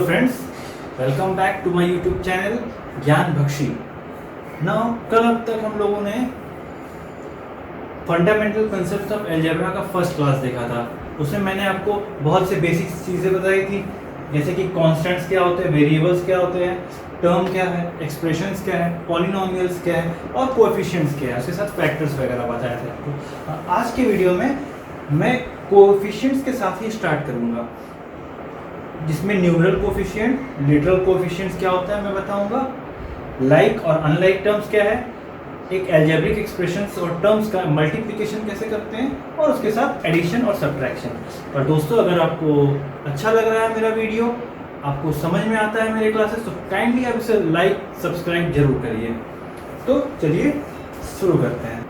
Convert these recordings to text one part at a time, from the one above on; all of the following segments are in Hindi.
friends, welcome back to my YouTube channel ज्ञान बख्शी। नाउ कल अब तक हम लोगों ने फंडामेंटल कंसेप्ट ऑफ अलजेब्रा का फर्स्ट क्लास देखा था। उसमें मैंने आपको बहुत से बेसिक चीज़ें बताई थी, जैसे कि कॉन्स्टेंट्स क्या होते हैं, वेरिएबल्स क्या होते हैं, टर्म क्या है, एक्सप्रेशंस क्या है, पॉलिनोमियल्स क्या है और कोएफिशिएंट्स क्या है, उसके साथ फैक्टर्स वगैरह बताए थे आपको। आज के वीडियो में मैं कोएफिशिएंट्स के साथ ही स्टार्ट करूँगा, जिसमें न्यूमरल कोएफिशिएंट, लिटरल कोएफिशिएंट्स क्या होता है मैं बताऊंगा, लाइक और अनलाइक टर्म्स क्या है, एक अलजेब्रिक एक्सप्रेशंस और टर्म्स का मल्टीप्लिकेशन कैसे करते हैं, और उसके साथ एडिशन और सब्ट्रैक्शन। और दोस्तों, अगर आपको अच्छा लग रहा है मेरा वीडियो, आपको समझ में आता है मेरे क्लासेस, तो काइंडली आप इसे लाइक सब्सक्राइब जरूर करिए। तो चलिए शुरू करते हैं।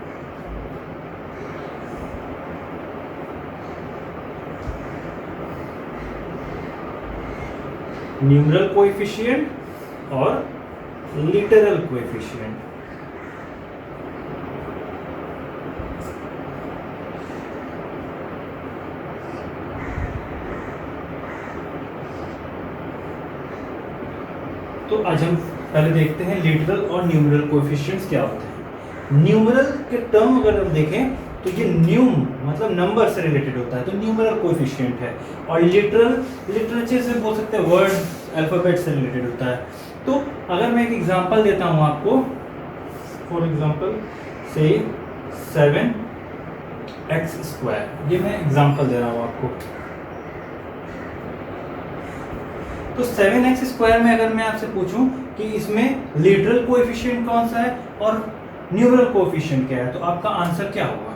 न्यूमरल कोएफिशिएंट और लिटरल कोएफिशिएंट। तो आज हम पहले देखते हैं लिटरल और न्यूमरल कोएफिशिएंट्स क्या होते हैं। न्यूमरल के टर्म अगर हम देखें तो ये न्यूम मतलब नंबर से रिलेटेड होता है, तो न्यूमरल कोएफिशिएंट है। और लिटरल लिटरेचर से बोल सकते हैं वर्ड अल्फाबेट से रिलेटेड होता है। तो अगर मैं एक एग्जांपल देता हूं आपको, फॉर एग्जांपल से 7x², ये मैं एग्जांपल दे रहा हूं आपको। तो 7x² में अगर मैं आपसे पूछूं कि इसमें लिटरल कोएफिशिएंट कौन सा है और न्यूमरल कोएफिशिएंट क्या है, तो आपका आंसर क्या होगा?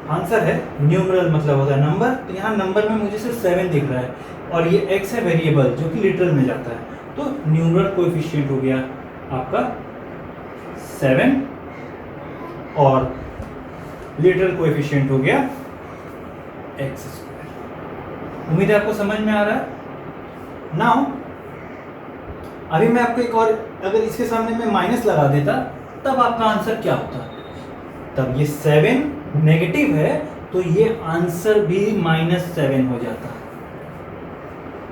आंसर है न्यूमरल मतलब होता है नंबर। तो यहाँ नंबर में मुझे सिर्फ 7 दिख रहा है और ये x है वेरिएबल जो कि लिटरल में जाता है, तो न्यूमरल कोएफिशिएंट हो गया आपका 7 और लिटरल कोएफिशिएंट हो गया x²। उम्मीद है आपको समझ में आ रहा है। नाउ अभी मैं आपको एक और, अगर इसके सामने मैं माइनस लगा देता तब आपका आंसर क्या होता? तब ये 7 नेगेटिव है तो ये आंसर भी -7 हो जाता।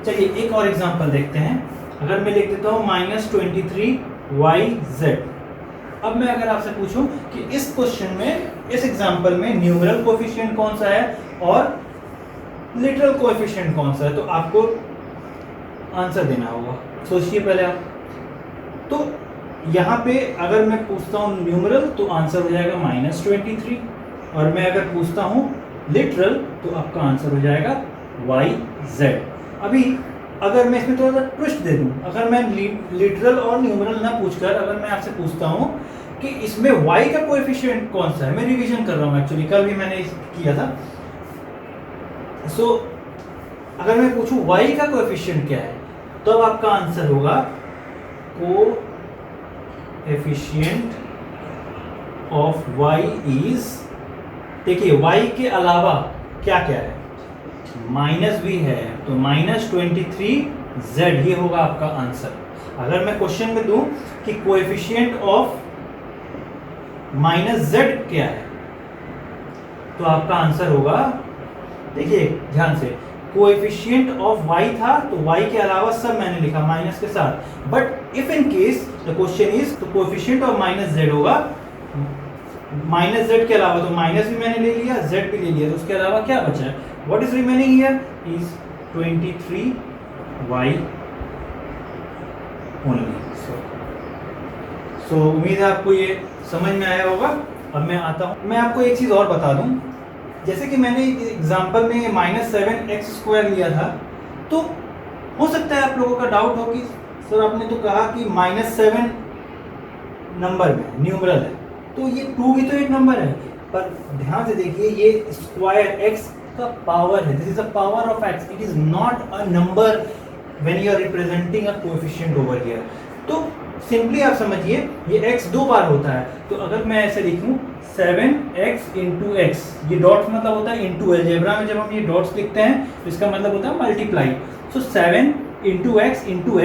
चलिए एक और एग्जांपल देखते हैं। अगर मैं लिख देता हूँ -23yz। अब मैं अगर आपसे पूछूं कि इस क्वेश्चन में, इस एग्जांपल में न्यूमरल कोएफिशिएंट कौन सा है और लिटरल कोएफिशिएंट कौन सा है, तो आपको आंसर देना होगा। सोचिए पहले आप। तो यहाँ पे अगर मैं पूछता हूँ न्यूमरल तो आंसर हो जाएगा -23, और मैं अगर पूछता हूँ लिटरल तो आपका आंसर हो जाएगा yz। अभी अगर मैं इसमें थोड़ा सा ट्विस्ट दे दूँ, अगर मैं लिटरल और न्यूमरल ना पूछकर अगर मैं आपसे पूछता हूँ कि इसमें y का कोएफिशिएंट कौन सा है, मैं रिवीजन कर रहा हूँ एक्चुअली, कल भी मैंने किया था। सो अगर मैं पूछूं y का कोएफिशिएंट क्या है, तो अब आपका आंसर होगा कोएफिशिएंट ऑफ y इज, देखिए y के अलावा क्या क्या है, माइनस भी है, तो -23z, ये होगा आपका आंसर। अगर मैं क्वेश्चन में दूं कि कोएफिशिएंट ऑफ -z क्या है, तो आपका आंसर होगा, देखिए ध्यान से, कोएफिशिएंट ऑफ y था तो y के अलावा सब मैंने लिखा माइनस के साथ, but if in case the question is, तो कोएफिशिएंट ऑफ -z होगा -z के अलावा, तो माइनस भी मैंने ले लिया, z भी ले लिया, तो उसके अलावा क्या बचा है, what is remaining here is 23y only. So उम्मीद है आपको ये समझ में आया होगा। अब मैं आता हूँ, मैं आपको एक चीज और बता दूं, जैसे कि मैंने एग्जांपल में -7x² लिया था, तो हो सकता है आप लोगों का डाउट हो कि सर आपने तो कहा कि -7 नंबर में न्यूमरल है, तो ये 2 भी तो एक नंबर है, पर ध्यान से देखिए ये स्क्वायर x का पावर है, this is the power of x, it is not a number when you are representing a coefficient over here. तो सिंपली आप समझिए ये x 2 बार होता है, तो अगर मैं ऐसे लिखूं 7x × x, ये डॉट्स मतलब होता है इनटू, अलजेब्रा में जब हम ये डॉट्स लिखते हैं तो इसका मतलब होता है मल्टीप्लाई। सो 7 ×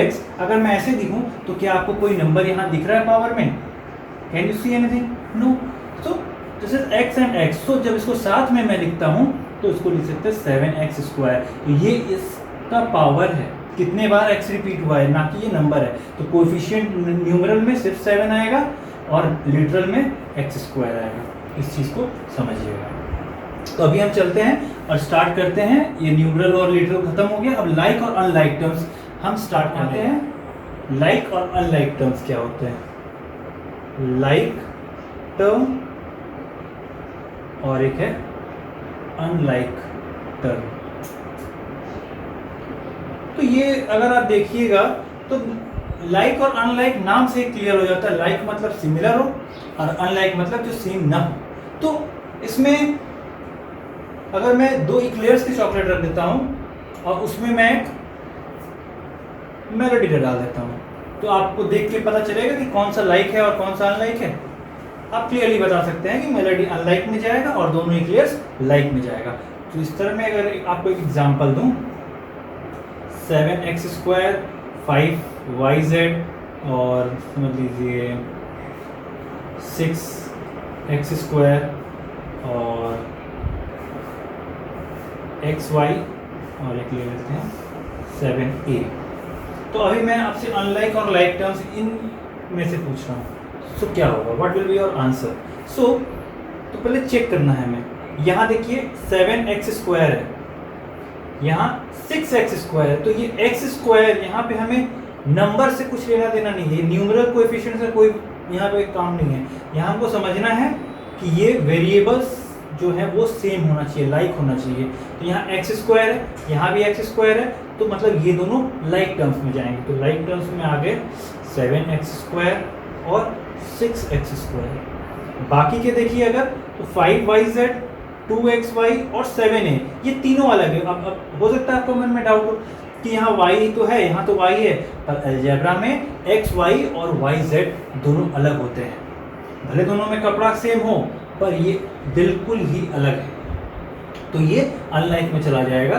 x, अगर मैं ऐसे लिखूं तो क्या आपको कोई नंबर यहाँ दिख रहा है पावर में? Can you see anything? No. So this is x and x। So जब इसको साथ में मैं लिखता हूँ तो इसको लिख सकते हैं 7x², तो ये इसका पावर है। कितने बार x रिपीट हुआ है, ना कि ये नंबर है। तो कोएफिशिएंट न्यूमरल में सिर्फ 7 आएगा और लिटरल में x² आएगा। इस चीज़ को समझिएगा। तो अभी हम चलते हैं और स्टार्ट करते हैं। ये न्यूमरल और लिटरल खत्म हो गया। अब लाइक और अनलाइक टर्म्स हम स्टार्ट करते हैं। लाइक और अनलाइक टर्म्स क्या होते हैं? लाइक टर्म और एक है अनलाइक टर्म। तो ये अगर आप देखिएगा तो लाइक और अनलाइक नाम से क्लियर हो जाता है। लाइक मतलब सिमिलर हो और अनलाइक मतलब जो सेम ना हो। तो इसमें अगर मैं 2 इक्लेयर्स की चॉकलेट रख देता हूँ और उसमें मैं एक मेलोडी डाल देता हूँ, तो आपको देख के पता चलेगा कि कौन सा लाइक है और कौन सा अनलाइक है। आप क्लियरली बता सकते हैं कि मेलोडी अनलाइक में जाएगा और दोनों इक्लेयर्स लाइक में जाएगा। तो इस तरह में अगर आपको एक एग्जांपल दूं, 7x² 5yz और समझ लीजिए 6x² और xy और एक ले लेते हैं 7a। तो अभी मैं आपसे अनलाइक और लाइक टर्म्स इन में से पूछ रहा हूँ। सो क्या होगा? What will be your answer? So तो पहले चेक करना है हमें। यहाँ देखिए 7x² है, यहाँ 6x² है। तो ये x² यहाँ पे हमें नंबर से कुछ लेना देना नहीं है, न्यूमरल कोएफिशिएंट से कोई यहाँ पे काम नहीं है। यहाँ हमको समझना है कि ये वेरिएबल्स जो है वो सेम होना चाहिए, लाइक होना चाहिए। तो यहाँ x² है, यहाँ भी x² है, तो मतलब ये दोनों लाइक टर्म्स में जाएंगे। तो लाइक टर्म्स में आ गए 7x² और 6x²। बाकी के देखिए अगर तो 5yz 2xy और 7a, ये तीनों अलग है। अब हो सकता है आपको मन में डाउट हो कि यहाँ y तो है, यहाँ तो y है, पर अलजेब्रा में xy और yz दोनों अलग होते हैं। भले दोनों में कपड़ा सेम हो पर ये बिल्कुल ही अलग है। तो ये अनलाइक में चला जाएगा।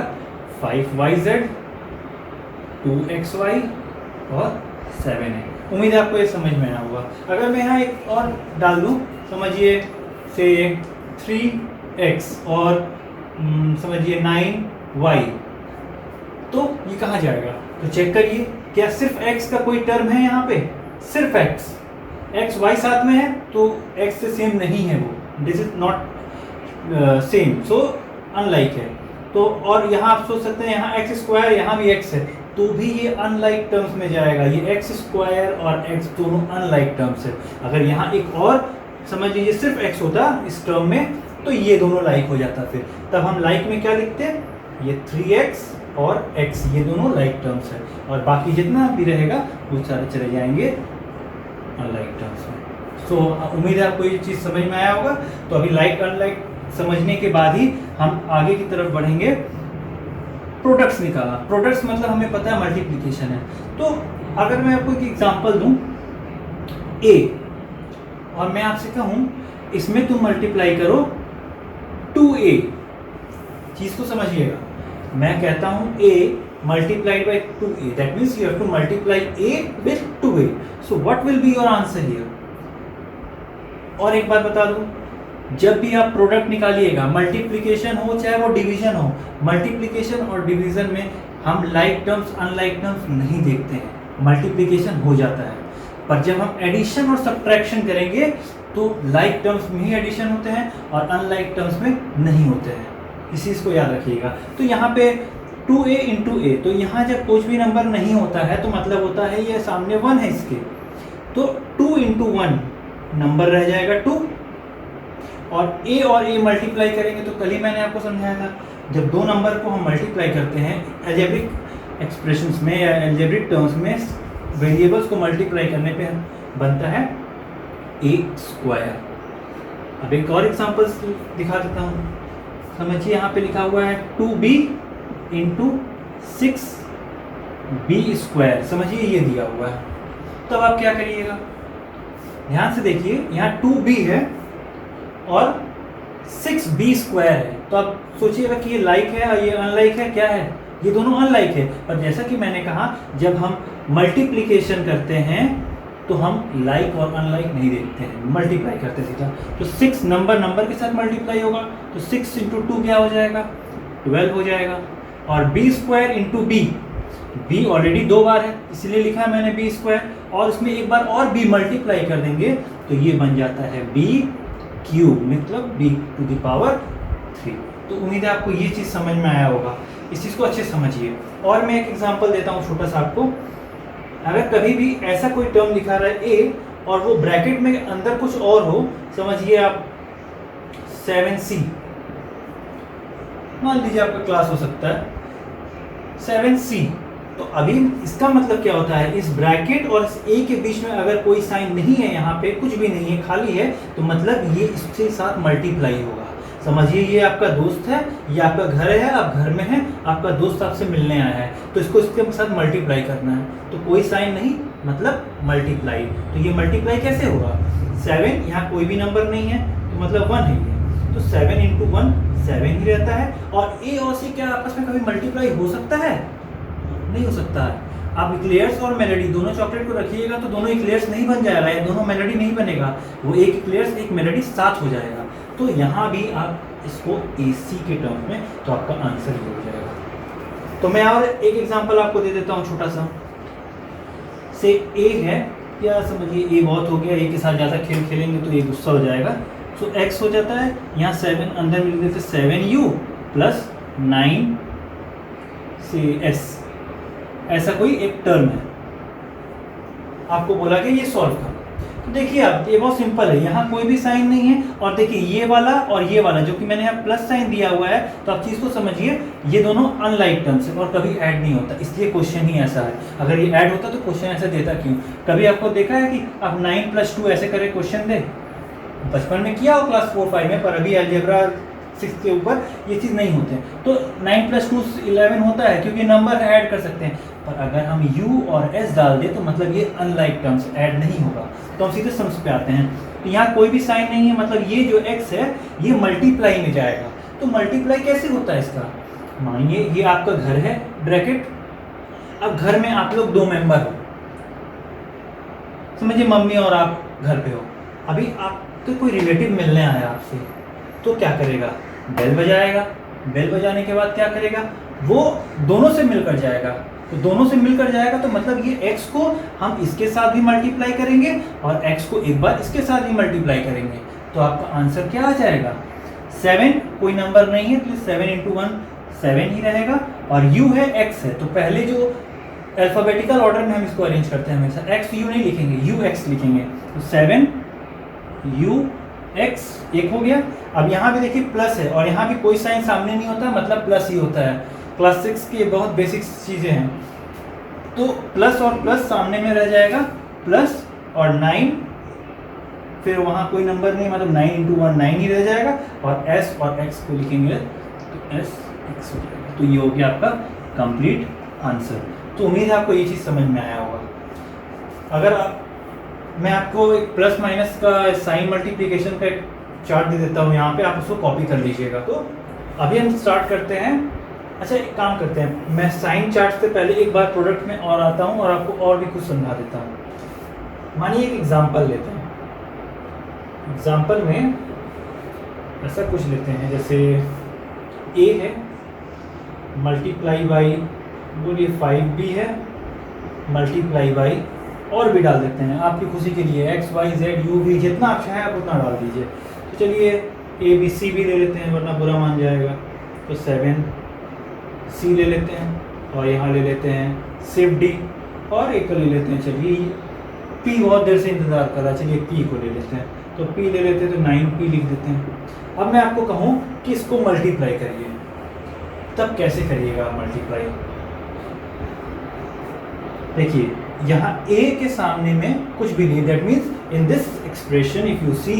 5yz 2xy और 7a। उम्मीद है आपको ये समझ में आया होगा। अगर मैं यहाँ एक और डाल दूँ, समझिए से 3x और समझिए 9y, तो ये कहाँ जाएगा? तो चेक करिए, क्या सिर्फ x का कोई टर्म है यहाँ पे? सिर्फ x y साथ में है तो x से सेम नहीं है वो, this is not same, so unlike है। तो और यहाँ आप सोच सकते हैं यहाँ x², यहाँ भी x है, तो भी ये अनलाइक टर्म्स में जाएगा। ये x² और x दोनों अनलाइक टर्म्स है। अगर यहाँ एक और समझ लीजिए सिर्फ x होता इस टर्म में, तो ये दोनों लाइक हो जाता। फिर तब हम लाइक में क्या लिखते हैं? ये 3x और x, ये दोनों लाइक टर्म्स है, और बाकी जितना भी रहेगा वो सारे चले जाएंगे अनलाइक टर्म्स में। सो उम्मीद है आपको ये चीज़ समझ में आया होगा। तो अभी लाइक अनलाइक समझने के बाद ही हम आगे की तरफ बढ़ेंगे। प्रोडक्ट्स निकालना। प्रोडक्ट्स मतलब हमें पता है मल्टीप्लिकेशन है। तो अगर मैं आपको एक एग्जांपल दूं, a, और मैं आपसे कहूं इसमें तुम मल्टीप्लाई करो 2a, चीज को समझिएगा। मैं कहता हूं a multiplied by 2a, that means you have to multiply a with 2a. So what will be your answer here? और एक बात बता दूं, जब भी आप प्रोडक्ट निकालिएगा, मल्टीप्लिकेशन हो चाहे वो डिवीजन हो, मल्टीप्लिकेशन और डिवीजन में हम लाइक टर्म्स अनलाइक टर्म्स नहीं देखते हैं, मल्टीप्लिकेशन हो जाता है। पर जब हम एडिशन और सब्ट्रैक्शन करेंगे तो लाइक टर्म्स में ही एडिशन होते हैं और अनलाइक टर्म्स में नहीं होते हैं। इस चीज़ को याद रखिएगा। तो यहाँ पे 2a इंटू a, तो यहाँ जब कुछ भी नंबर नहीं होता है तो मतलब होता है ये सामने 1 है इसके, तो 2 इंटू 1 नंबर रह जाएगा 2, और a मल्टीप्लाई करेंगे। तो कल ही मैंने आपको समझाया था, जब दो नंबर को हम मल्टीप्लाई करते हैं अलजेब्रिक एक्सप्रेशंस में या अलजेब्रिक टर्म्स में, वेरिएबल्स को मल्टीप्लाई करने पे बनता है a²। अब एक और एग्जांपल दिखा देता हूँ। समझिए यहाँ पे लिखा हुआ है 2b इंटू 6b²। समझिए ये दिया हुआ है। तब आप क्या करिएगा, ध्यान से देखिए, यहाँ 2b है और 6b² है। तो आप सोचिएगा कि ये लाइक है और ये अनलाइक है। क्या है? ये दोनों अनलाइक है। पर जैसा कि मैंने कहा, जब हम मल्टीप्लिकेशन करते हैं तो हम लाइक और अनलाइक नहीं देखते हैं, मल्टीप्लाई करते सीधा। तो 6 नंबर के साथ मल्टीप्लाई होगा, तो 6 इंटू 2 क्या हो जाएगा? 12 हो जाएगा। और b² into b, b already 2 बार है इसलिए लिखा है मैंने b स्क्वायर, और उसमें एक बार और b मल्टीप्लाई कर देंगे तो ये बन जाता है b क्यूब, मतलब b टू द पावर 3। तो उम्मीद है आपको ये चीज़ समझ में आया होगा, इस चीज़ को अच्छे से समझिए। और मैं एक एग्जांपल देता हूँ छोटा सा आपको। अगर कभी भी ऐसा कोई टर्म लिखा रहा है a और वो ब्रैकेट में अंदर कुछ और हो, समझिए आप 7c मान लीजिए आपका क्लास हो सकता है 7c, तो अभी इसका मतलब क्या होता है, इस ब्रैकेट और इस a के बीच में अगर कोई साइन नहीं है, यहाँ पे कुछ भी नहीं है, खाली है, तो मतलब ये इसके साथ मल्टीप्लाई होगा। समझिए ये आपका दोस्त है, ये आपका घर है, आप घर में हैं, आपका दोस्त आपसे मिलने आया है, तो इसको इसके साथ मल्टीप्लाई करना है, तो कोई साइन नहीं मतलब मल्टीप्लाई। तो ये मल्टीप्लाई कैसे होगा, 7 यहाँ कोई भी नंबर नहीं है तो मतलब 1 है ये, तो 7 इंटू 1 7 ही रहता है। और a और c क्या आपस में कभी मल्टीप्लाई हो सकता है, नहीं हो सकता है। आप इक्लेयर्स और मेलेडी दोनों चॉकलेट को रखिएगा तो दोनों इक्लेयर्स नहीं बन जाएगा, या दोनों मेलेडी नहीं बनेगा, वो एक इक्लेयर्स एक मेलेडी साथ हो जाएगा। तो यहाँ भी आप इसको AC के टर्म में, तो आपका आंसर ये हो जाएगा। तो मैं और एक एग्जांपल आपको दे देता हूँ छोटा सा। से A है, या समझिए A बहुत हो गया, A के साथ ज़्यादा खेल खेलेंगे तो ये गुस्सा हो जाएगा, तो X हो जाता है, यहाँ 7 अंदर मिल देते 7u प्लस 9 से S, ऐसा कोई एक टर्म है। आपको बोला कि ये सॉल्व करो, तो देखिए आप ये बहुत सिंपल है, यहाँ कोई भी साइन नहीं है, और देखिए ये वाला और ये वाला जो कि मैंने यहाँ प्लस साइन दिया हुआ है, तो आप चीज़ को समझिए, ये दोनों अनलाइक टर्म्स है और कभी ऐड नहीं होता, इसलिए क्वेश्चन ही ऐसा है। अगर ये ऐड होता तो क्वेश्चन ऐसा देता क्यों। कभी आपको देखा है कि आप 9 + 2 ऐसे करे क्वेश्चन दे, बचपन में किया हो क्लास 4-5 में, पर अभी अलजेब्रा 6 के ऊपर ये चीज़ नहीं होते। तो 9 + 2 11 होता है क्योंकि नंबर ऐड कर सकते हैं, पर अगर हम u और s डाल दें तो मतलब ये अनलाइक टर्म्स ऐड नहीं होगा। तो हम सीधे समझ पे आते हैं, तो यहाँ कोई भी साइन नहीं है, मतलब ये जो x है ये मल्टीप्लाई में जाएगा। तो मल्टीप्लाई कैसे होता है इसका, मानिए ये आपका घर है ब्रैकेट, अब घर में आप लोग 2 मेंबर हो, समझिए मम्मी और आप घर पे हो, अभी आपके कोई रिलेटिव मिलने आया आपसे, तो क्या करेगा, बेल बजाएगा, बेल बजाने के बाद क्या करेगा, वो दोनों से मिलकर जाएगा, तो दोनों से मिलकर जाएगा तो मतलब ये x को हम इसके साथ भी मल्टीप्लाई करेंगे और x को एक बार इसके साथ भी मल्टीप्लाई करेंगे, तो आपका आंसर क्या आ जाएगा, 7, कोई नंबर नहीं है तो 7 इंटू 1 7 ही रहेगा, और u है x है, तो पहले जो अल्फ़ाबेटिकल ऑर्डर में हम इसको अरेंज करते हैं हमेशा, x u नहीं लिखेंगे, u x लिखेंगे, तो 7 u x एक हो गया। अब यहाँ भी देखिए प्लस है और यहाँ भी कोई साइन सामने नहीं होता, मतलब प्लस ही होता है, क्लास 6 की बहुत बेसिक चीज़ें हैं, तो प्लस और प्लस सामने में रह जाएगा, प्लस और 9, फिर वहाँ कोई नंबर नहीं, मतलब 9 इंटू 1 9 ही रह जाएगा, और s और x को लिखेंगे तो s x हो जाएगा। तो ये हो गया आपका कंप्लीट आंसर। तो उम्मीद है आपको ये चीज़ समझ में आया होगा। अगर मैं आपको एक प्लस माइनस का साइन मल्टीप्लिकेशन का एक चार्ट दे देता हूँ, यहाँ पे आप उसको कॉपी कर लीजिएगा। तो अभी हम स्टार्ट करते हैं। अच्छा एक काम करते हैं, मैं साइन चार्ट से पहले एक बार प्रोडक्ट में और आता हूँ और आपको और भी कुछ समझा देता हूँ। मानिए एक एग्जांपल लेते हैं, एग्जांपल में ऐसा कुछ लेते हैं जैसे a है मल्टीप्लाई बाई, बोलिए 5b है मल्टीप्लाई बाई, और भी डाल देते हैं आपकी खुशी के लिए, x y z u v जितना आप चाहें आप उतना डाल दीजिए। तो चलिए a b c भी ले लेते हैं वरना बुरा मान जाएगा, तो 7c ले लेते हैं, और यहाँ ले लेते हैं सिर्फ d, और एक ले लेते हैं, चलिए p बहुत देर से इंतज़ार कर रहा है, चलिए p को ले लेते हैं, तो p ले लेते हैं तो 9p लिख देते हैं। अब मैं आपको कहूँ कि इसको मल्टीप्लाई करिए, तब कैसे करिएगा आप मल्टीप्लाई, देखिए यहाँ a के सामने में कुछ भी नहीं, that means in this expression if you see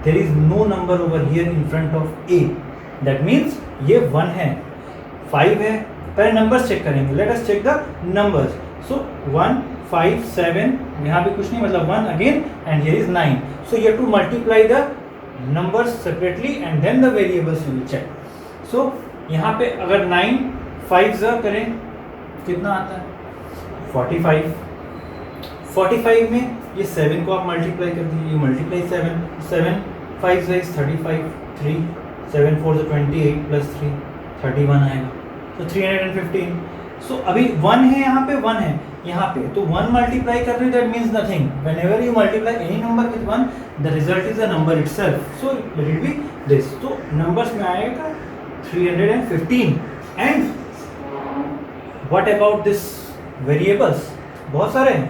there is no number over here in front of a, that means ये 1 है, 5 है, पहले नंबर्स चेक करेंगे, let us check the numbers. So 1 5 7, यहाँ भी कुछ नहीं, मतलब 1 again, and here is 9, so you have to multiply the numbers separately and then the variables you will check. So यहाँ पे अगर 9 5 करें कितना आता है 45, 45 में ये 7 को आप मल्टीप्लाई कर दीजिए, ये मल्टीप्लाई 7 5 इज 35, 3 7 4 28 प्लस 3 31 आएगा, तो 315। सो अभी 1 है यहाँ पे, 1 है यहाँ पे, तो 1 मल्टीप्लाई कर रहे, that means nothing. Whenever you multiply any number with 1, the result is the number itself, so it will be this. तो नंबर्स में आएगा 315। And what about this variables, बहुत सारे हैं।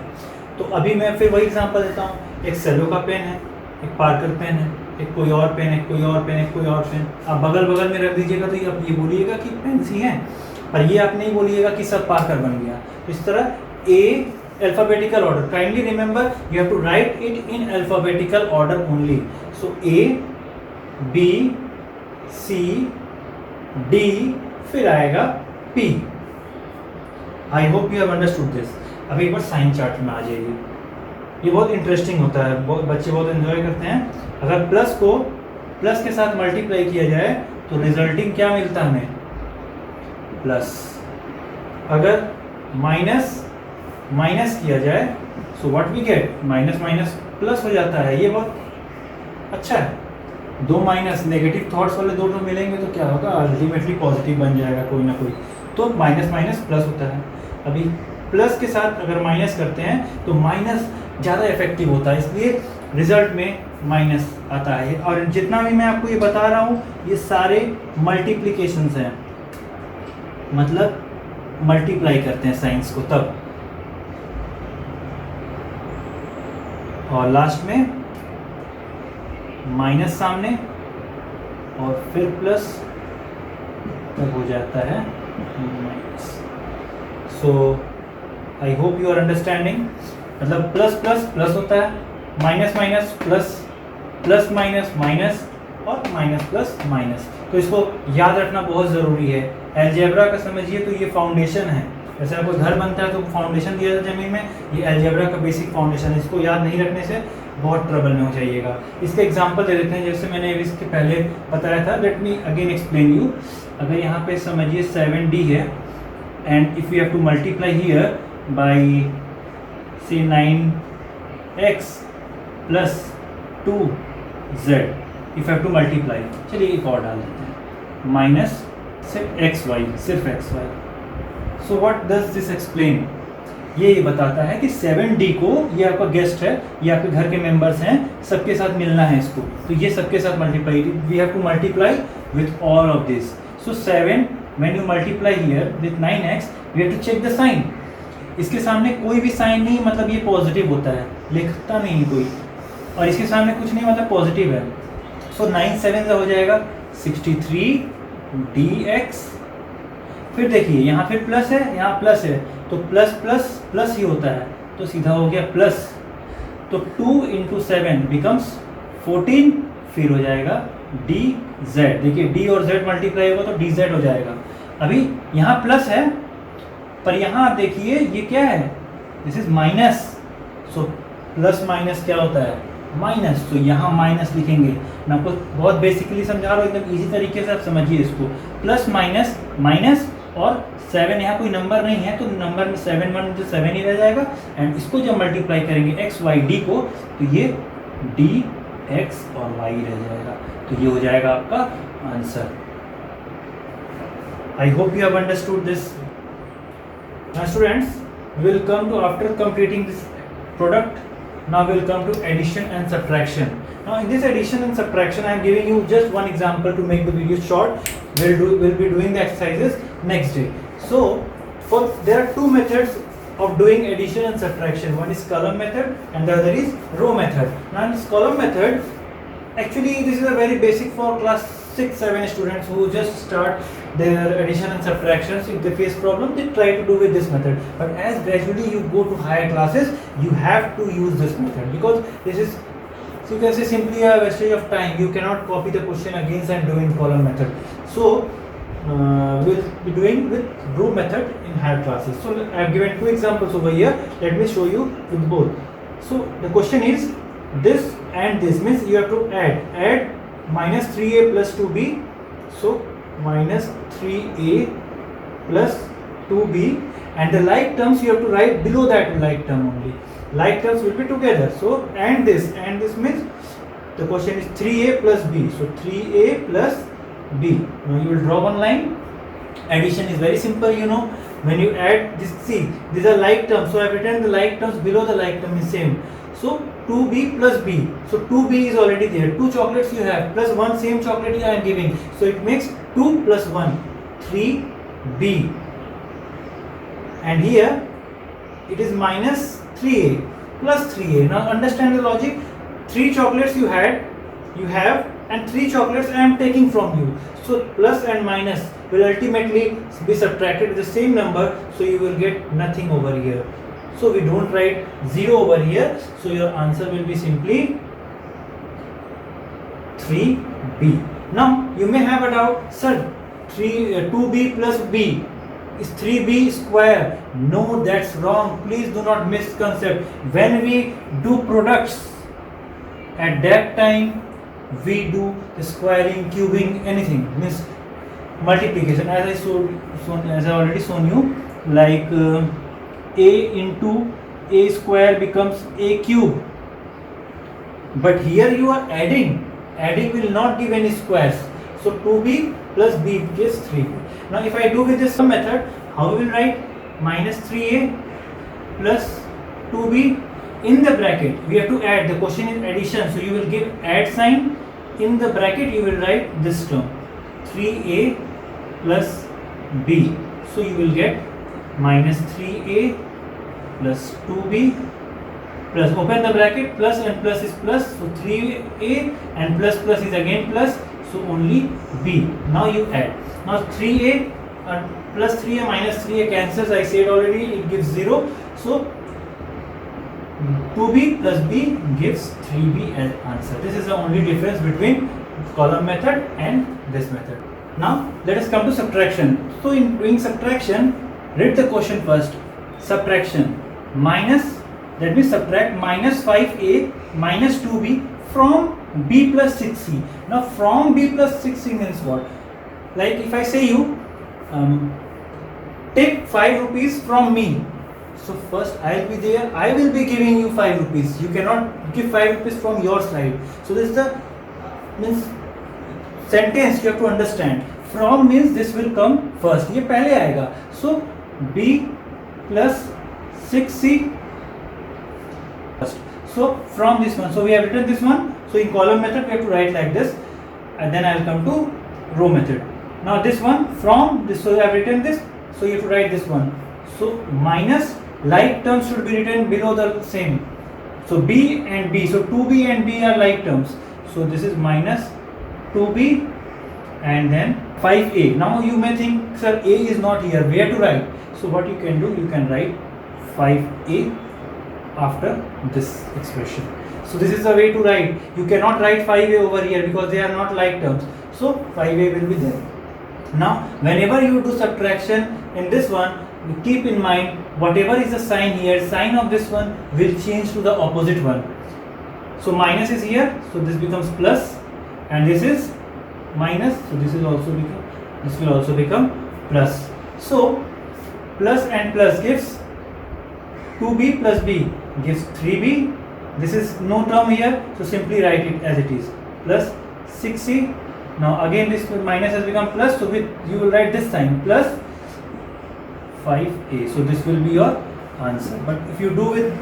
तो अभी मैं फिर वही एग्जांपल देता हूँ, एक सेलो का पेन है, एक पार्कर पेन है, एक कोई और पेन, एक कोई और पेन, एक कोई और पेन। आप बगल बगल में रख दीजिएगा तो आप ये बोलिएगा कि पेन्स ही हैं, पर ये आप नहीं बोलिएगा कि सब पार्कर बन गया। तो इस तरह a alphabetical order, kindly remember you have to write it in alphabetical order only. So A B C D, फिर आएगा P. I hope you have understood this. अब एक बार साइन चार्ट में आ जाइए, ये बहुत इंटरेस्टिंग होता है, बहुत बच्चे बहुत एंजॉय करते हैं। अगर प्लस को प्लस के साथ मल्टीप्लाई किया जाए तो रिजल्टिंग क्या मिलता है हमें, प्लस। अगर माइनस माइनस किया जाए so what we get, minus minus plus हो जाता है। ये बहुत अच्छा है। दो माइनस नेगेटिव थॉट्स वाले दो मिलेंगे तो क्या होगा, अल्टीमेटली पॉजिटिव बन जाएगा कोई ना कोई। तो माइनस माइनस प्लस होता है। अभी प्लस के साथ अगर माइनस करते हैं तो माइनस ज़्यादा इफेक्टिव होता है, इसलिए रिजल्ट में माइनस आता है। और जितना भी मैं आपको ये बता रहा हूँ ये सारे मल्टीप्लिकेशंस हैं, मतलब मल्टीप्लाई करते हैं साइंस को तब। और लास्ट में माइनस सामने और फिर प्लस तब हो जाता है minus. So I hope you are understanding. मतलब प्लस प्लस प्लस होता है, minus minus plus, plus minus minus, और माइनस प्लस माइनस। तो इसको याद रखना बहुत ज़रूरी है। अलजेब्रा का समझिए तो ये फाउंडेशन है। जैसे आपको घर बनता है तो फाउंडेशन दिया जाता है ज़मीन में, ये अलजेब्रा का बेसिक फाउंडेशन है। इसको याद नहीं रखने से बहुत ट्रबल में हो जाइएगा। इसके एग्जांपल दे देते हैं, जैसे मैंने इसके पहले बताया था। Let me again explain you. अगर यहाँ पे समझिए 7D है, and if you have to multiply here by से 9x plus 2z, if have to multiply, चलिए एक और डाल देते हैं, माइनस सिर्फ x y. So what does this explain, ये बताता है कि 7D को, ये आपका गेस्ट है, ये आपके घर के मेंबर्स हैं, सबके साथ मिलना है इसको, तो ये सबके साथ multiply, we have to multiply with all of this. So 7 when you multiply here with 9x, we have to check the sign. इसके सामने कोई भी साइन नहीं, मतलब ये पॉजिटिव होता है, लिखता नहीं कोई, और इसके सामने कुछ नहीं मतलब पॉजिटिव है। सो 9 7 हो जाएगा 63dx। फिर देखिए यहाँ फिर प्लस है, यहाँ प्लस है, तो प्लस प्लस प्लस ही होता है, तो सीधा हो गया प्लस। तो 2 × 7 बिकम्स 14, फिर हो जाएगा dz। देखिए d और z मल्टीप्लाई होगा तो dz हो जाएगा। अभी यहाँ प्लस है, पर यहाँ आप देखिए ये क्या है, this is minus. So plus minus क्या होता है, माइनस। तो यहाँ माइनस लिखेंगे। मैं आपको बहुत बेसिकली समझा रहा हूँ, एकदम इजी तरीके से आप समझिए इसको। प्लस माइनस माइनस, और 7 यहाँ कोई नंबर नहीं है तो नंबर में 7 1 तो 7 ही रह जाएगा। एंड इसको जब मल्टीप्लाई करेंगे एक्स वाई डी को, तो ये डी एक्स और वाई रह जाएगा। तो ये हो जाएगा आपका answer. I hope you have understood this. Now students, we will come to, after completing this product, now we will come to addition and subtraction. Now in this addition and subtraction I am giving you just one example to make the video short. We'll be doing the exercises next day. So there are two methods of doing addition and subtraction. One is column method and the other is row method. Now in this column method, actually this is a very basic for class 6-7 students who just start their addition and subtractions. If they face problem, they try to do with this method. But as gradually you go to higher classes, you have to use this method, because this is, so you can say, simply a wastage of time. You cannot copy the question again and do in column method. So we'll be doing with row method in higher classes. So I have given two examples over here. Let me show you with both. So the question is this and this, means you have to add minus 3a plus 2b. So minus 3a plus 2b, and the like terms you have to write below that like term only. Like terms will be together. So and this means the question is 3a plus b. So 3a plus b. Now you will draw one line. Addition is very simple, you know. when you add this, see these are like terms, so I have written the like terms below the like term is same. So 2b plus b, so 2b is already there, 2 chocolates you have plus 1 same chocolate I am giving, so it makes 2 plus 1 3b, and here it is minus 3a plus 3a. Now understand the logic, 3 chocolates you have, and 3 chocolates I am taking from you, so plus and minus will ultimately be subtracted with the same number, so you will get nothing over here. So we don't write 0 over here, so your answer will be simply 3b. Now you may have a doubt, sir 2b plus b is 3b square. No, that's wrong. Please do not misconcept. When we do products, at that time we do the squaring, cubing, anything, means multiplication, as I already shown you, like a into a square becomes a cube, but here you are adding will not give any squares, so 2b plus b gives 3b. Now if I do with this method, how we will write? Minus 3a plus 2b, in the bracket we have to add, the question is addition, so you will give add sign, in the bracket you will write this term 3a plus b, so you will get minus 3a plus 2b plus, open the bracket, plus and plus is plus, so 3a and plus is again plus, so only b. Now you add, now 3a plus 3a minus 3a cancels, I said already, it gives 0, so 2b plus b gives 3b as answer. This is the only difference between column method and this method. Now let us come to subtraction. So in doing subtraction, read the question first. Subtraction, minus, that means subtract minus 5a minus 2b from b plus 6c. Now from b plus 6c means what? Like if I say you take 5 rupees from me, so first I will be there, I will be giving you 5 rupees. You cannot give 5 rupees from your side. So this is the means sentence you have to understand. From means this will come first, ये पहले आएगा. So b plus 6c first. So from this one, so we have written this one. So in column method we have to write like this, and then I will come to row method. Now this one from this, so I have written this, so you have to write this one. So minus, like terms should be written below the same. So b and b, so 2b and b are like terms. So this is minus 2b and then 5a. Now you may think, sir, a is not here, where to write? So what you can do, you can write 5a after this expression. So this is the way to write. You cannot write 5a over here because they are not like terms. So 5a will be there. Now whenever you do subtraction in this one, keep in mind whatever is the sign here, sign of this one will change to the opposite one. So minus is here, so this becomes plus, and this is minus, so this will also become plus. So plus and plus gives 2b plus b gives 3b. This is no term here, so simply write it as it is, plus 6c. Now again this minus has become plus, so you will write this sign, plus 5a. So this will be your answer. But if you do with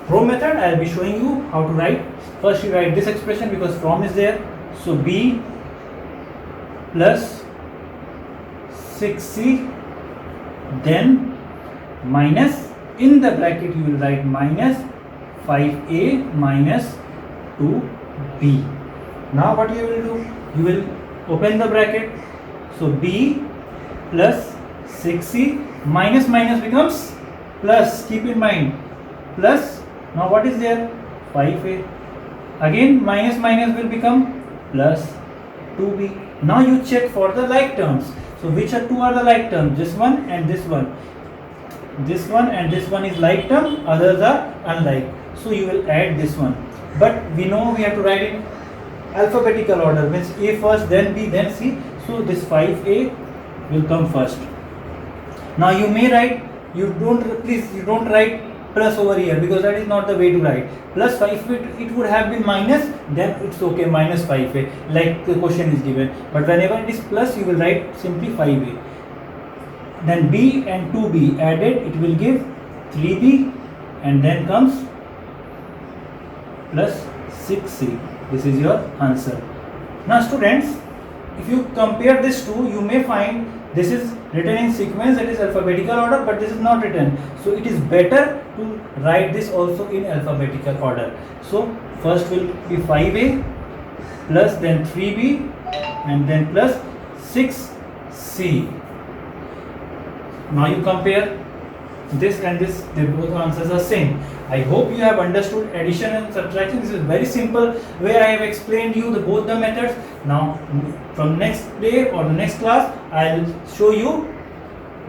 row method, I will be showing you how to write. First you write this expression because from is there, so b plus 6c, then minus, in the bracket you will write minus 5a minus 2b. Now what you will do, you will open the bracket, so b plus 6c, minus minus becomes plus, keep in mind, plus, now what is there, 5a, again minus minus will become plus 2b. Now you check for the like terms. So which are two are the like terms? This one and this one. This one and this one is like term, others are unlike. So you will add this one. But we know we have to write in alphabetical order, means A first, then B, then C. So this 5A will come first. Now you may write, you don't write plus over here because that is not the way to write. Plus 5, it would have been minus, then it's okay, minus 5a, like the question is given. But whenever it is plus, you will write simply 5a. then b and 2b added, it will give 3b, and then comes plus 6c. This is your answer. Now students, if you compare this two, you may find this is written in sequence, that is alphabetical order, but this is not written. So it is better to write this also in alphabetical order. So first will be 5a plus then 3b and then plus 6c. Now you compare this and this, the both answers are same. I hope you have understood addition and subtraction. This is very simple way I have explained you both the methods. Now from next day or the next class, I will show you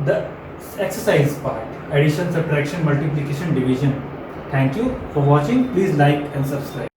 the exercise part, addition, subtraction, multiplication, division. Thank you for watching. Please like and subscribe.